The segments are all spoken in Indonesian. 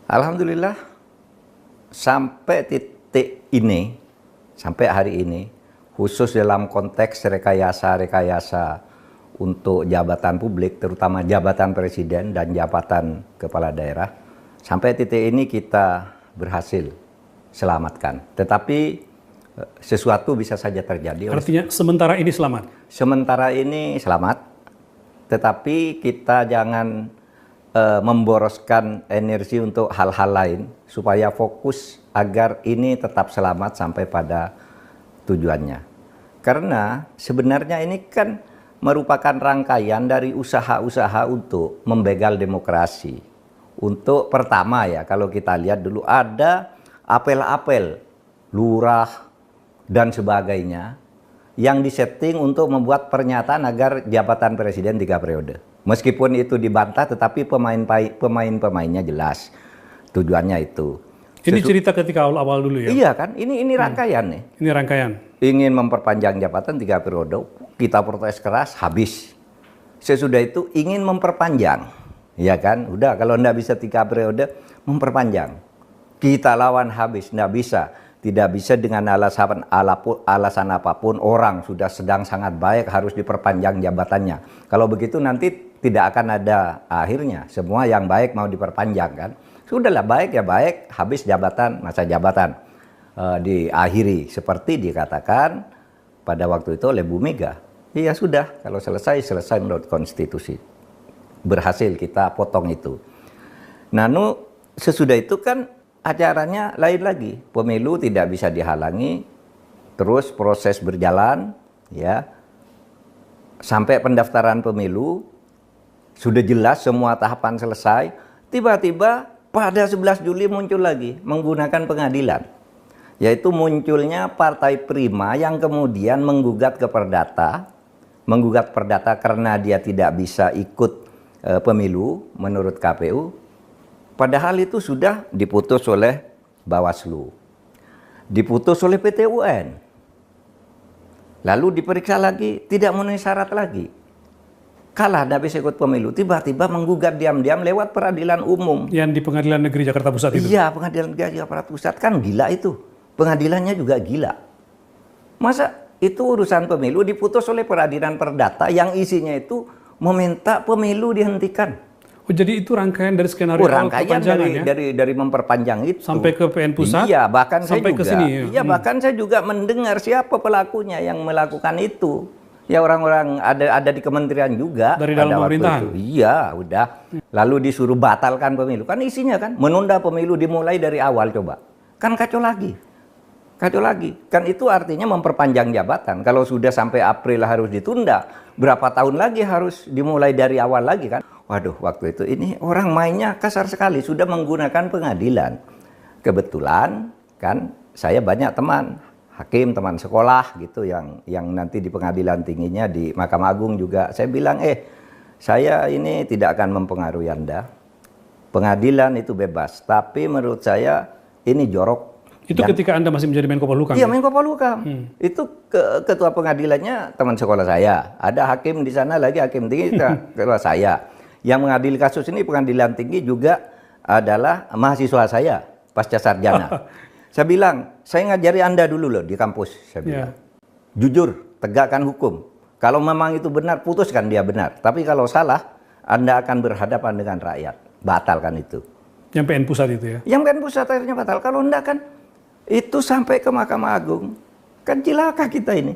Alhamdulillah sampai titik ini, sampai hari ini, khusus dalam konteks rekayasa untuk jabatan publik, terutama jabatan presiden dan jabatan kepala daerah, sampai titik ini kita berhasil selamatkan. Tetapi sesuatu bisa saja terjadi. Artinya sementara ini selamat? Sementara ini selamat, tetapi kita jangan memboroskan energi untuk hal-hal lain supaya fokus agar ini tetap selamat sampai pada tujuannya. Karena sebenarnya ini kan merupakan rangkaian dari usaha-usaha untuk membegal demokrasi. Untuk pertama ya, kalau kita lihat dulu ada apel-apel lurah dan sebagainya yang disetting untuk membuat pernyataan agar jabatan presiden 3 periode. Meskipun itu dibantah, tetapi pemain-pemainnya jelas tujuannya itu. Ini cerita ketika awal-awal dulu ya? Iya kan, ini rangkaian nih. Ini rangkaian. Ingin memperpanjang jabatan 3 periode, kita protes keras, habis. Sesudah itu ingin memperpanjang, ya kan? Udah, kalau nggak bisa 3 periode, memperpanjang. Kita lawan habis, nggak bisa. Tidak bisa dengan alasan apapun, orang sudah sedang sangat baik harus diperpanjang jabatannya. Kalau begitu nanti tidak akan ada akhirnya. Semua yang baik mau diperpanjang kan. Sudahlah, baik ya baik, habis jabatan, masa jabatan diakhiri. Seperti dikatakan pada waktu itu oleh Bu Mega. Iya sudah, kalau selesai menurut konstitusi. Berhasil kita potong itu. Nah, sesudah itu kan acaranya lain lagi. Pemilu tidak bisa dihalangi, terus proses berjalan, ya. Sampai pendaftaran pemilu, sudah jelas semua tahapan selesai, tiba-tiba pada 11 Juli muncul lagi menggunakan pengadilan. Yaitu munculnya Partai Prima yang kemudian menggugat ke Perdata. Menggugat Perdata karena dia tidak bisa ikut pemilu menurut KPU. Padahal itu sudah diputus oleh Bawaslu. Diputus oleh PT UN. Lalu diperiksa lagi, tidak memenuhi syarat lagi. Kalah, tidak bisa ikut pemilu. Tiba-tiba menggugat diam-diam lewat peradilan umum. Yang di Pengadilan Negeri Jakarta Pusat itu? Iya, Pengadilan Negeri Jakarta Pusat. Kan gila itu. Pengadilannya juga gila. Masa itu urusan pemilu diputus oleh peradilan perdata yang isinya itu meminta pemilu dihentikan. Oh, jadi itu rangkaian dari skenario rangkaian dari memperpanjang itu sampai ke PN Pusat. Iya, bahkan sampai saya juga. Ke sini, ya? Iya, bahkan saya juga mendengar siapa pelakunya yang melakukan itu. Ya orang-orang ada di kementerian juga. Dari dalam pemerintahan. Iya, udah. Lalu disuruh batalkan pemilu. Kan isinya kan menunda pemilu dimulai dari awal coba. Kan kacau lagi. Kacau lagi. Kan itu artinya memperpanjang jabatan. Kalau sudah sampai April harus ditunda, berapa tahun lagi harus dimulai dari awal lagi kan? Waduh, waktu itu ini orang mainnya kasar sekali, sudah menggunakan pengadilan. Kebetulan kan saya banyak teman, hakim, teman sekolah gitu yang nanti di pengadilan tingginya di Mahkamah Agung juga. Saya bilang, saya ini tidak akan mempengaruhi Anda. Pengadilan itu bebas, tapi menurut saya ini jorok. Itu ketika Anda masih menjadi Menko Polhukam? Iya, Menko Polhukam. Itu ketua pengadilannya teman sekolah saya. Ada hakim di sana lagi, hakim tinggi ketua saya. Yang mengadili kasus ini pengadilan tinggi juga adalah mahasiswa saya, pasca sarjana. Saya bilang, saya ngajari Anda dulu loh di kampus. Saya bilang, jujur, tegakkan hukum. Kalau memang itu benar, putuskan dia benar. Tapi kalau salah, Anda akan berhadapan dengan rakyat. Batalkan itu. Yang PN Pusat itu ya? Yang PN Pusat akhirnya batal. Kalau enggak kan, itu sampai ke Mahkamah Agung. Kan cilaka kita ini.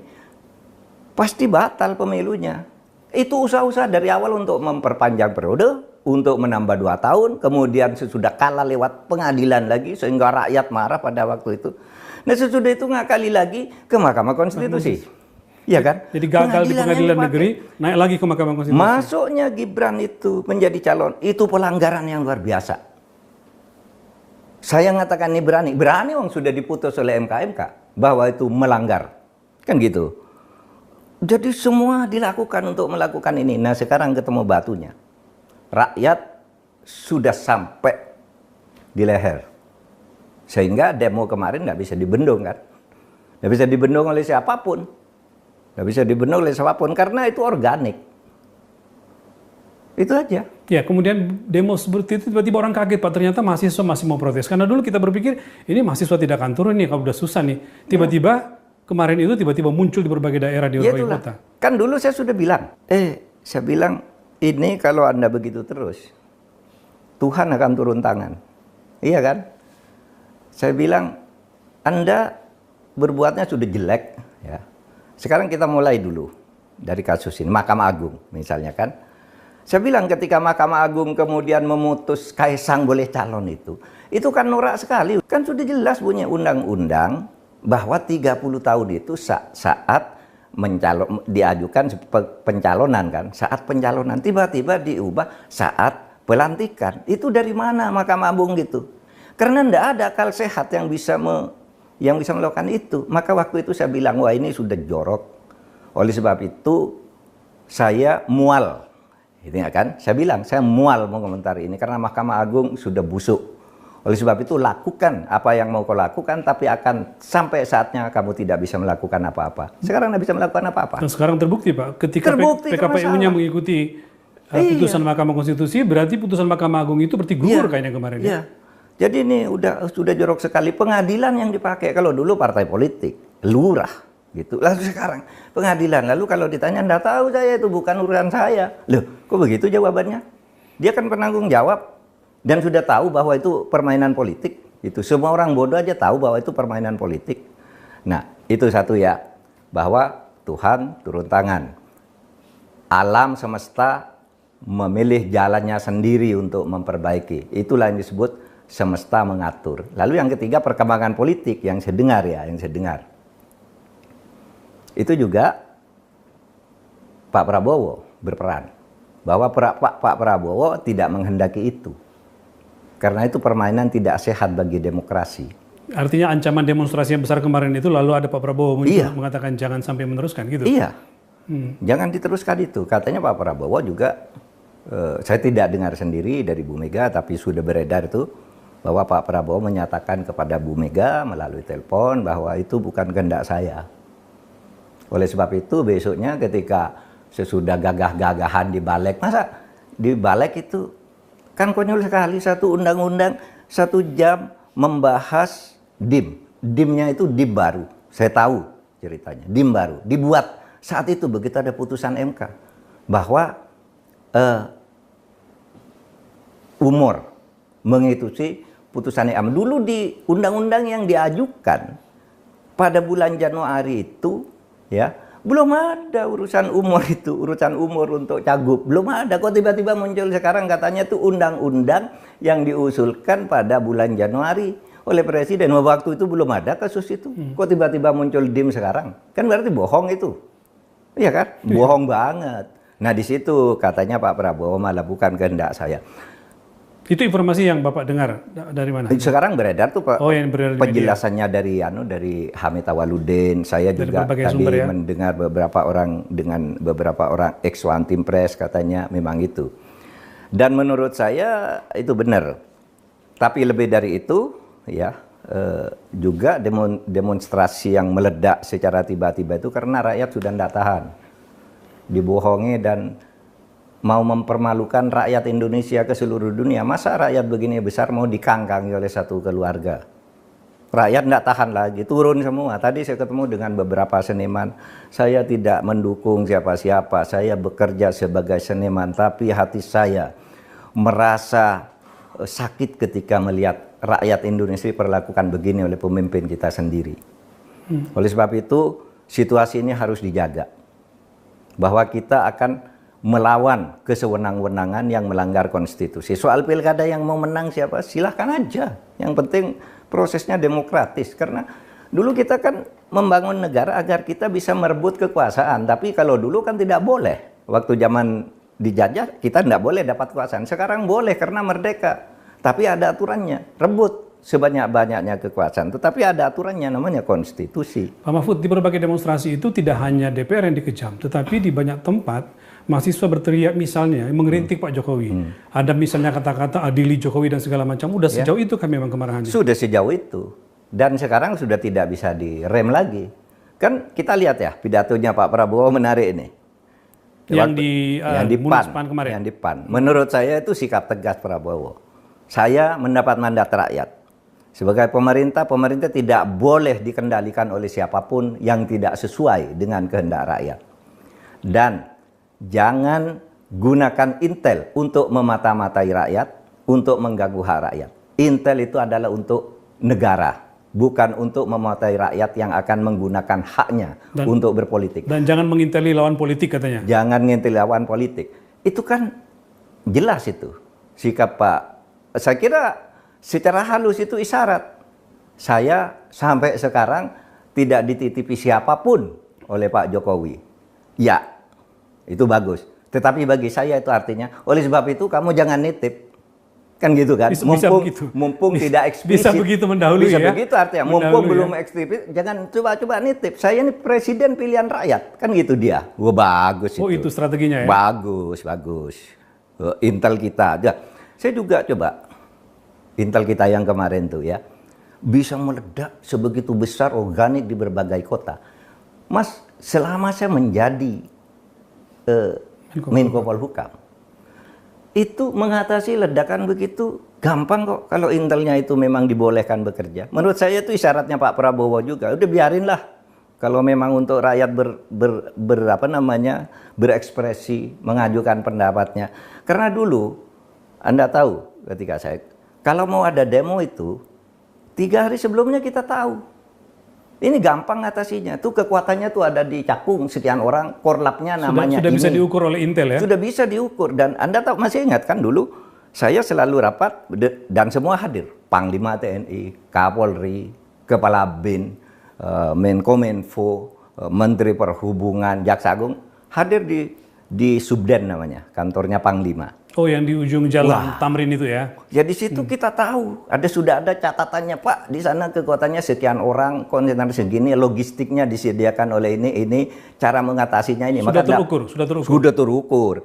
Pasti batal pemilunya. Itu usaha-usaha dari awal untuk memperpanjang periode, untuk menambah 2 tahun, kemudian sesudah kalah lewat pengadilan lagi, sehingga rakyat marah pada waktu itu. Nah sesudah itu ngakali lagi ke Mahkamah Konstitusi. Iya kan? Jadi gagal di pengadilan negeri, naik lagi ke Mahkamah Konstitusi. Masuknya Gibran itu menjadi calon, itu pelanggaran yang luar biasa. Saya mengatakan ini berani wong sudah diputus oleh MK bahwa itu melanggar. Kan gitu. Jadi semua dilakukan untuk melakukan ini. Nah sekarang ketemu batunya. Rakyat sudah sampai di leher. Sehingga demo kemarin nggak bisa dibendung kan. Nggak bisa dibendung oleh siapapun. Nggak bisa dibendung oleh siapapun karena itu organik. Itu aja. Ya, kemudian demo seperti itu tiba-tiba orang kaget Pak, ternyata mahasiswa masih mau protes. Karena dulu kita berpikir ini mahasiswa tidak akan turun nih kalau udah susah nih. Tiba-tiba kemarin itu tiba-tiba muncul di berbagai daerah di berbagai Itulah. kota. Kan dulu saya sudah bilang, saya bilang ini kalau Anda begitu terus, Tuhan akan turun tangan. Iya kan? Saya bilang, Anda berbuatnya sudah jelek. Ya. Sekarang kita mulai dulu dari kasus ini, Mahkamah Agung misalnya kan. Saya bilang ketika Mahkamah Agung kemudian memutus Kaisang boleh calon itu kan norak sekali. Kan sudah jelas punya undang-undang bahwa 30 tahun itu saat diajukan pencalonan kan. Saat pencalonan tiba-tiba diubah saat pelantikan. Itu dari mana Mahkamah Agung gitu? Karena tidak ada akal sehat yang bisa melakukan itu. Maka waktu itu saya bilang, wah ini sudah jorok. Oleh sebab itu saya mual. Itu ya kan? Saya bilang, saya mual mengomentari ini karena Mahkamah Agung sudah busuk. Oleh sebab itu lakukan apa yang mau kau lakukan, tapi akan sampai saatnya kamu tidak bisa melakukan apa-apa. Sekarang tidak bisa melakukan apa-apa. Dan sekarang terbukti Pak, ketika Terbukti, PKPU-nya mengikuti putusan Mahkamah Konstitusi, berarti putusan Mahkamah Agung itu berarti gugur kayaknya kemarin. Iya. Jadi ini sudah jorok sekali pengadilan yang dipakai. Kalau dulu partai politik, lurah gitu. Lalu sekarang pengadilan. Lalu kalau ditanya, enggak tahu saya, itu bukan urusan saya. Loh, kok begitu jawabannya? Dia kan penanggung jawab dan sudah tahu bahwa itu permainan politik. Itu semua orang bodoh aja tahu bahwa itu permainan politik. Nah, itu satu ya, bahwa Tuhan turun tangan. Alam semesta memilih jalannya sendiri untuk memperbaiki. Itulah yang disebut semesta mengatur. Lalu yang ketiga, perkembangan politik yang saya dengar ya, yang saya dengar. Itu juga Pak Prabowo berperan. Bahwa Pak Prabowo tidak menghendaki itu. Karena itu permainan tidak sehat bagi demokrasi. Artinya ancaman demonstrasi yang besar kemarin itu lalu ada Pak Prabowo mengatakan jangan sampai meneruskan gitu? Iya. Jangan diteruskan itu. Katanya Pak Prabowo juga, saya tidak dengar sendiri dari Bu Mega, tapi sudah beredar itu, bahwa Pak Prabowo menyatakan kepada Bu Mega melalui telepon bahwa itu bukan kehendak saya. Oleh sebab itu besoknya ketika sesudah gagah-gagahan di Balek, masa di Balek itu kan konyol sekali, satu undang-undang 1 jam membahas DIM. DIM-nya itu DIM baru, saya tahu ceritanya, DIM baru, dibuat saat itu begitu ada putusan MK bahwa umur mengikuti putusan MK. Dulu di undang-undang yang diajukan pada bulan Januari itu, ya, belum ada urusan umur itu, urusan umur untuk cagup. Belum ada, kok tiba-tiba muncul sekarang katanya itu undang-undang yang diusulkan pada bulan Januari oleh Presiden. Waktu itu belum ada kasus itu. Kok tiba-tiba muncul DIM sekarang? Kan berarti bohong itu. Iya kan? Bohong banget. Nah di situ katanya Pak Prabowo malah bukan kehendak saya. Itu informasi yang Bapak dengar dari mana? Sekarang beredar tuh Pak, yang beredar penjelasannya dari Hamid Awaludin. Saya dari juga tadi ya? Mendengar beberapa orang ex One Team Press katanya memang itu. Dan menurut saya itu benar. Tapi lebih dari itu ya, juga demonstrasi yang meledak secara tiba-tiba itu karena rakyat sudah tidak tahan. Dibohongi dan mau mempermalukan rakyat Indonesia ke seluruh dunia. Masa rakyat begini besar mau dikangkangi oleh satu keluarga? Rakyat tidak tahan lagi, turun semua. Tadi saya ketemu dengan beberapa seniman. Saya tidak mendukung siapa-siapa. Saya bekerja sebagai seniman, tapi hati saya merasa sakit ketika melihat rakyat Indonesia diperlakukan begini oleh pemimpin kita sendiri. Oleh sebab itu, situasi ini harus dijaga. Bahwa kita akan melawan kesewenang-wenangan yang melanggar konstitusi. Soal pilkada yang mau menang siapa, silahkan aja. Yang penting prosesnya demokratis. Karena dulu kita kan membangun negara agar kita bisa merebut kekuasaan. Tapi kalau dulu kan tidak boleh. Waktu zaman dijajah kita tidak boleh dapat kekuasaan. Sekarang boleh karena merdeka. Tapi ada aturannya. Rebut sebanyak-banyaknya kekuasaan. Tetapi ada aturannya, namanya konstitusi. Pak Mahfud, di berbagai demonstrasi itu tidak hanya DPR yang dikejam. Tetapi di banyak tempat mahasiswa berteriak misalnya mengkritik Pak Jokowi. Ada misalnya kata-kata adili Jokowi dan segala macam. Udah sejauh itu kan memang kemarahannya? Sudah sejauh itu. Dan sekarang sudah tidak bisa direm lagi. Kan kita lihat ya pidatonya Pak Prabowo menarik ini. Yang di Munas PAN kemarin. Yang di PAN. Menurut saya itu sikap tegas Prabowo. Saya mendapat mandat rakyat. Sebagai pemerintah, pemerintah tidak boleh dikendalikan oleh siapapun yang tidak sesuai dengan kehendak rakyat. Dan jangan gunakan intel untuk memata-matai rakyat, untuk mengganggu hak rakyat. Intel itu adalah untuk negara, bukan untuk mematai rakyat yang akan menggunakan haknya untuk berpolitik. Dan jangan menginteli lawan politik katanya. Jangan nginteli lawan politik. Itu kan jelas itu sikap Pak. Saya kira secara halus itu isyarat. Saya sampai sekarang tidak dititipi siapapun oleh Pak Jokowi. Ya, itu bagus. Tetapi bagi saya itu artinya, oleh sebab itu kamu jangan nitip. Kan gitu kan? Mumpung tidak eksplisit. Bisa begitu mendahului bisa ya? Begitu artinya, mumpung belum eksplisit, jangan coba-coba nitip. Saya ini presiden pilihan rakyat. Kan gitu dia. Wah, bagus itu. Oh, itu strateginya ya? Bagus. Intel kita. Saya juga coba. Intel kita yang kemarin tuh ya. Bisa meledak sebegitu besar organik di berbagai kota. Mas, selama saya menjadi Menko Polhukam, itu mengatasi ledakan begitu gampang kok kalau intelnya itu memang dibolehkan bekerja. Menurut saya itu isyaratnya Pak Prabowo juga. Udah biarinlah kalau memang untuk rakyat berekspresi, mengajukan pendapatnya. Karena dulu Anda tahu ketika saya kalau mau ada demo itu 3 hari sebelumnya kita tahu. Ini gampang ngatasinya. Tuh kekuatannya tuh ada di Cakung, sekian orang, korlapnya namanya sudah ini. Bisa diukur oleh Intel ya? Sudah bisa diukur. Dan Anda tahu, masih ingat kan dulu, saya selalu rapat dan semua hadir. Panglima TNI, Kapolri, Kepala BIN, Menkominfo, Menteri Perhubungan, Jaksa Agung, hadir di Subden namanya, kantornya Panglima. Oh, yang di ujung jalan Tamrin itu ya? Ya di situ kita tahu, sudah ada catatannya Pak, di sana kekuatannya sekian orang, kontainer segini, logistiknya disediakan oleh ini, cara mengatasinya ini. Sudah terukur.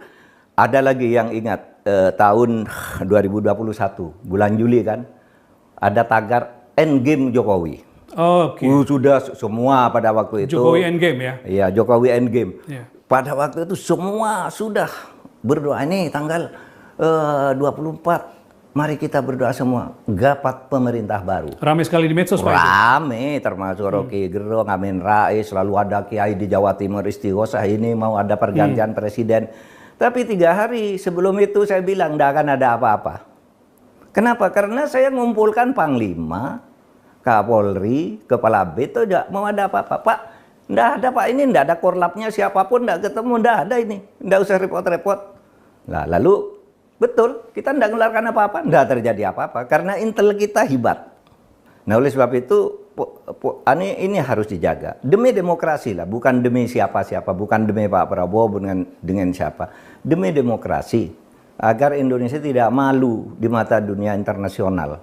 Ada lagi yang ingat, tahun 2021, bulan Juli kan, ada tagar Endgame Jokowi. Oh, oke. Sudah semua pada waktu itu. Jokowi Endgame ya? Iya, Jokowi Endgame. Ya. Pada waktu itu semua sudah berdoa, ini tanggal 24, mari kita berdoa semua, gapat pemerintah baru. Ramai sekali di medsos Pak? Ramai, termasuk Rocky Gerung, Amin Rais, selalu ada kiai di Jawa Timur istighosah ini mau ada pergantian presiden. Tapi 3 hari sebelum itu saya bilang tidak akan ada apa-apa. Kenapa? Karena saya ngumpulkan Panglima, Kapolri, Kepala BIN, itu tidak mau ada apa-apa. Pak, tidak ada Pak, ini tidak ada korlapnya siapapun, tidak ketemu, tidak ada ini. Tidak usah repot-repot. Nah, lalu betul, kita tidak mengeluarkan apa-apa, tidak terjadi apa-apa. Karena intel kita hebat. Nah, oleh sebab itu, ini harus dijaga. Demi demokrasi lah, bukan demi siapa-siapa, bukan demi Pak Prabowo, dengan siapa. Demi demokrasi, agar Indonesia tidak malu di mata dunia internasional.